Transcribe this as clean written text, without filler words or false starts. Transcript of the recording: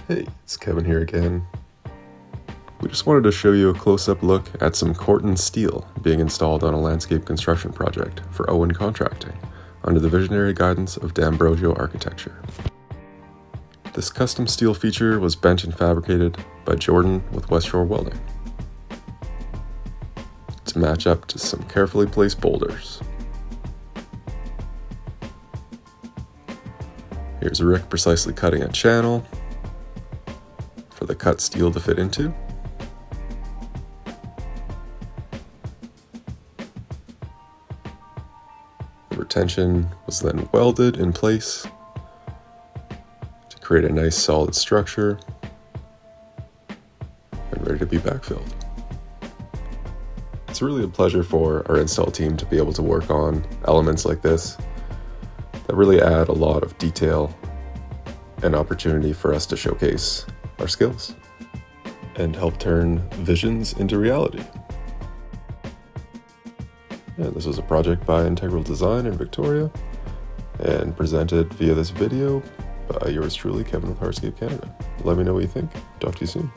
Hey, it's Kevin here again. We just wanted to show you a close-up look at some Corten Steel being installed on a landscape construction project for Owen Contracting under the visionary guidance of D'Ambrosio Architecture. This custom steel feature was bent and fabricated by Jordan with West Shore Welding to match up to some carefully placed boulders. Here's Rick precisely cutting a channel for the cut steel to fit into. The retention was then welded in place to create a nice solid structure and ready to be backfilled. It's really a pleasure for our install team to be able to work on elements like this that really add a lot of detail and opportunity for us to showcase our skills and help turn visions into reality. And this was a project by Integral Design in Victoria and presented via this video by yours truly, Kevin with Hardscape Canada. Let me know what you think. Talk to you soon.